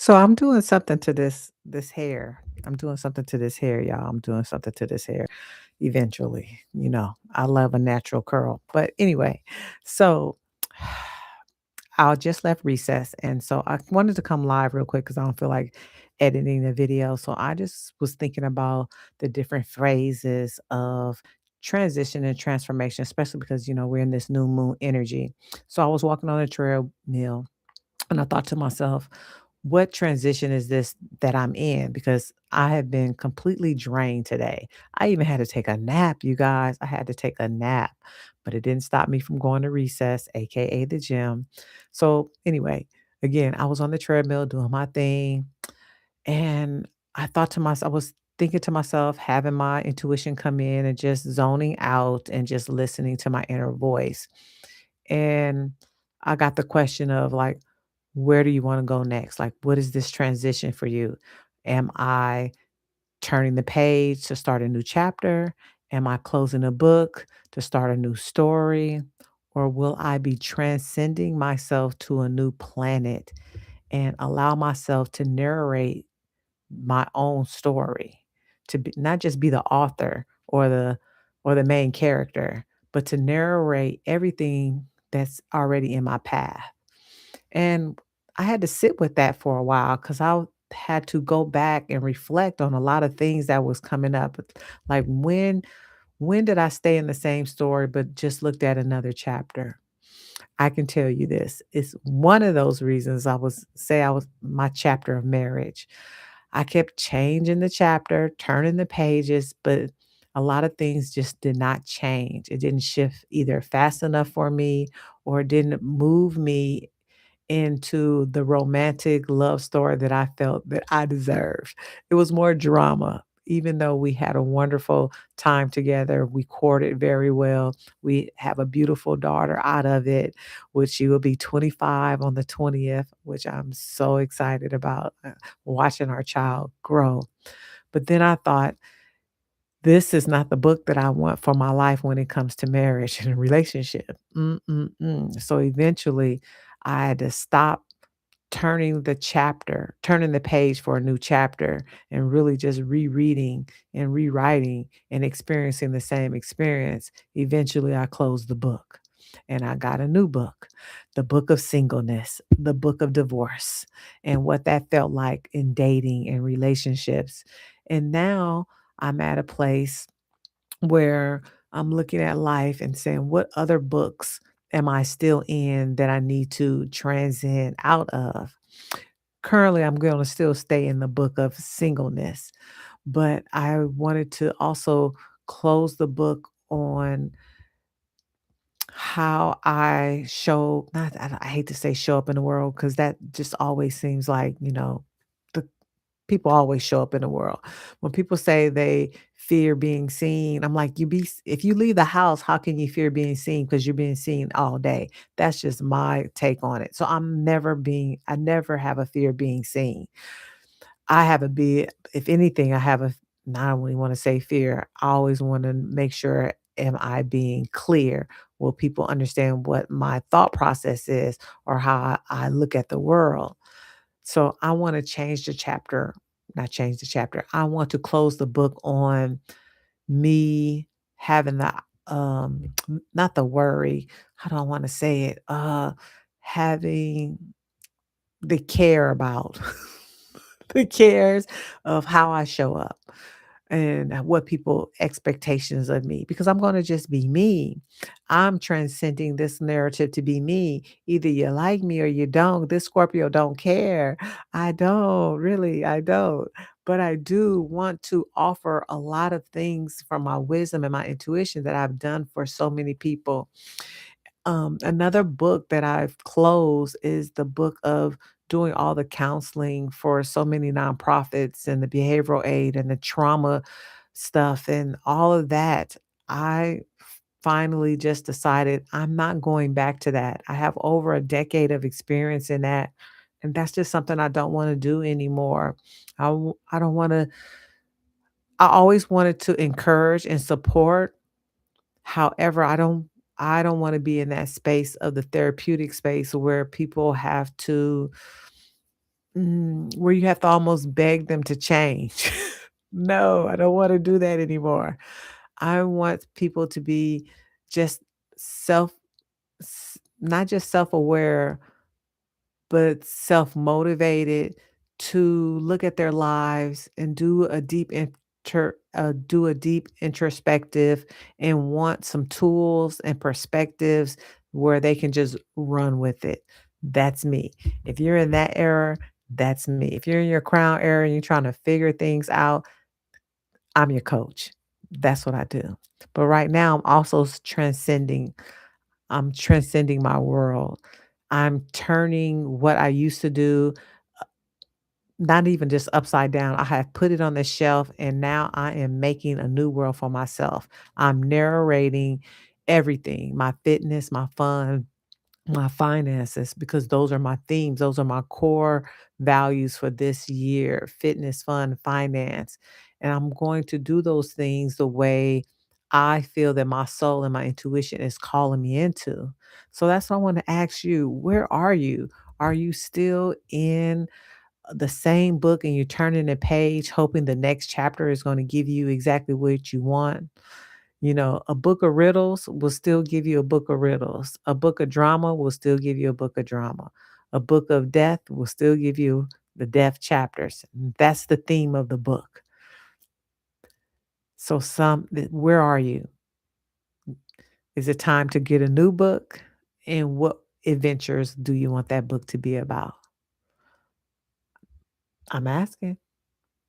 So I'm doing something to this hair. I'm doing something to this hair, y'all. I'm doing something to this hair eventually. I love a natural curl. But anyway, so I just left recess. And so I wanted to come live real quick because I don't feel like editing the video. So I just was thinking about the different phases of transition and transformation, especially because, we're in this new moon energy. So I was walking on a treadmill and I thought to myself, what transition is this that I'm in? Because I have been completely drained today. I even had to take a nap, you guys. I had to take a nap, but it didn't stop me from going to recess, AKA the gym. So, anyway, again, I was on the treadmill doing my thing. And I thought to myself, I was thinking to myself, having my intuition come in and just zoning out and just listening to my inner voice. And I got the question of like, where do you want to go next? Like, what is this transition for you? Am I turning the page to start a new chapter? Am I closing a book to start a new story? Or will I be transcending myself to a new planet and allow myself to narrate my own story, to be not just be the author or the main character, but to narrate everything that's already in my path. And I had to sit with that for a while because I had to go back and reflect on a lot of things that was coming up. Like when did I stay in the same story but just looked at another chapter? I can tell you this. It's one of those reasons I was my chapter of marriage. I kept changing the chapter, turning the pages, but a lot of things just did not change. It didn't shift either fast enough for me or it didn't move me into the romantic love story that I felt that I deserved. It was more drama. Even though we had a wonderful time together, we courted very well. We have a beautiful daughter out of it, which she will be 25 on the 20th, which I'm so excited about watching our child grow. But then I thought, this is not the book that I want for my life when it comes to marriage and relationship. Mm-mm-mm. So eventually, I had to stop turning the page for a new chapter and really just rereading and rewriting and experiencing the same experience. Eventually, I closed the book and I got a new book, the book of singleness, the book of divorce, and what that felt like in dating and relationships. And now I'm at a place where I'm looking at life and saying, what other books am I still in that I need to transcend out of? Currently, I'm going to still stay in the book of singleness, but I wanted to also close the book on how I show, not, I hate to say show up in the world because that just always seems like, the people always show up in the world. When people say they fear being seen, I'm like, if you leave the house, how can you fear being seen? Because you're being seen all day. That's just my take on it. So I never have a fear of being seen. I have a big, if anything, I have a, I don't really want to say fear. I always want to make sure, am I being clear? Will people understand what my thought process is or how I look at the world? So I want to change the chapter, not change the chapter. I want to close the book on me having the not the worry, how do I want to say it? Having the care about the cares of how I show up and what people expectations of me because I'm going to just be me. I'm transcending this narrative to be me. Either you like me or you don't. This Scorpio don't care. I don't, really, I don't. But I do want to offer a lot of things from my wisdom and my intuition that I've done for so many people. Another book that I've closed is the book of doing all the counseling for so many nonprofits and the behavioral aid and the trauma stuff and all of that. I finally just decided I'm not going back to that. I have over a decade of experience in that. And that's just something I don't want to do anymore. I don't want to, I always wanted to encourage and support. However, I don't wanna be in that space of the therapeutic space where people have to Where you have to almost beg them to change. No, I don't wanna do that anymore. I want people to be just self not just self-aware, but self-motivated to look at their lives and do a deep introspective and want some tools and perspectives where they can just run with it. That's me. If you're in that era, that's me. If you're in your crown era and you're trying to figure things out, I'm your coach. That's what I do. But right now, I'm transcending my world. I'm turning what I used to do, not even just upside down. I have put it on the shelf and now I am making a new world for myself. I'm narrating everything, my fitness, my fun, my finances, because those are my themes. Those are my core values for this year: fitness, fun, finance. And I'm going to do those things the way I feel that my soul and my intuition is calling me into. So that's what I want to ask you. Where are you? Are you still in the same book and you're turning a page hoping the next chapter is going to give you exactly what you want? You know, a book of riddles will still give you a book of riddles. A book of drama will still give you a book of drama. A book of death will still give you the death chapters. That's the theme of the book. So where are you? Is it time to get a new book? And what adventures do you want that book to be about? I'm asking.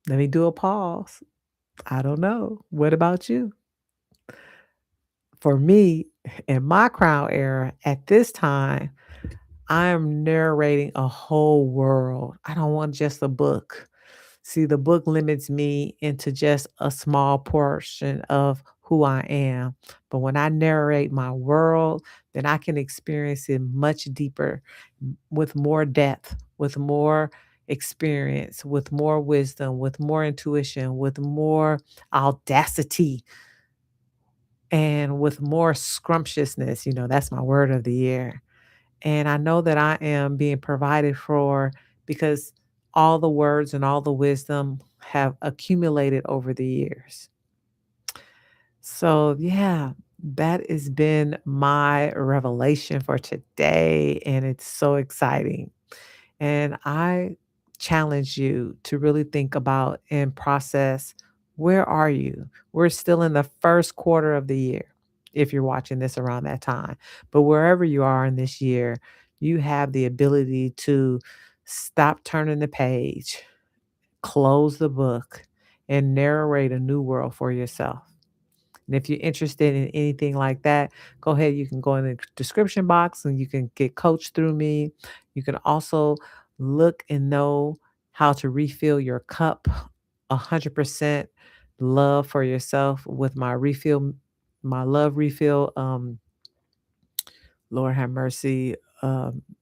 Let me do a pause. I don't know. What about you? For me, in my crown era, at this time, I am narrating a whole world. I don't want just a book. See, the book limits me into just a small portion of who I am. But when I narrate my world, then I can experience it much deeper, with more depth, with more experience, with more wisdom, with more intuition, with more audacity, and with more scrumptiousness. That's my word of the year. And I know that I am being provided for because all the words and all the wisdom have accumulated over the years. So, yeah, that has been my revelation for today. And it's so exciting. And I challenge you to really think about and process, where are you? We're still in the first quarter of the year if you're watching this around that time. But wherever you are in this year, you have the ability to stop turning the page, close the book, and narrate a new world for yourself. And if you're interested in anything like that, go ahead. You can go in the description box and you can get coached through me. You can also look and know how to refill your cup 100% love for yourself with my love refill. Lord have mercy,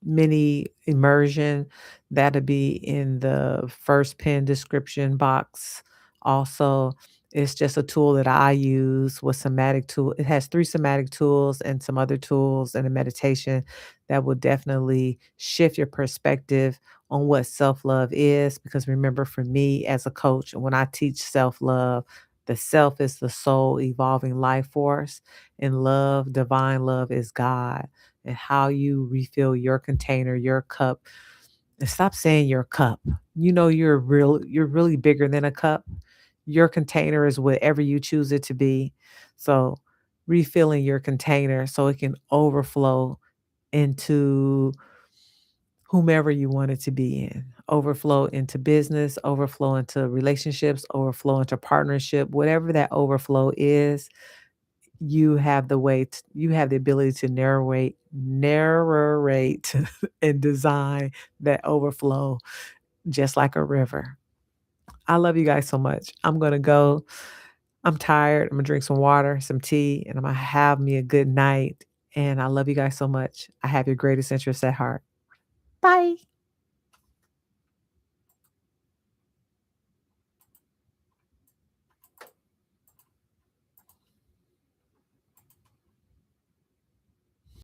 mini immersion. That'll be in the first pin description box. Also, it's just a tool that I use with somatic tool. It has three somatic tools and some other tools and a meditation that will definitely shift your perspective on what self-love is. Because remember, for me as a coach, when I teach self-love, the self is the soul evolving life force, and love, divine love, is God. And how you refill your container, your cup. And stop saying your cup. You're really bigger than a cup. Your container is whatever you choose it to be. So refilling your container so it can overflow into whomever you want it to be in. Overflow into business, overflow into relationships, overflow into partnership, whatever that overflow is. You have the ability to narrate and design that overflow just like a river. I love you guys so much. I'm gonna go. I'm tired. I'm gonna drink some water, some tea, and I'm gonna have me a good night. And I love you guys so much. I have your greatest interests at heart. Bye.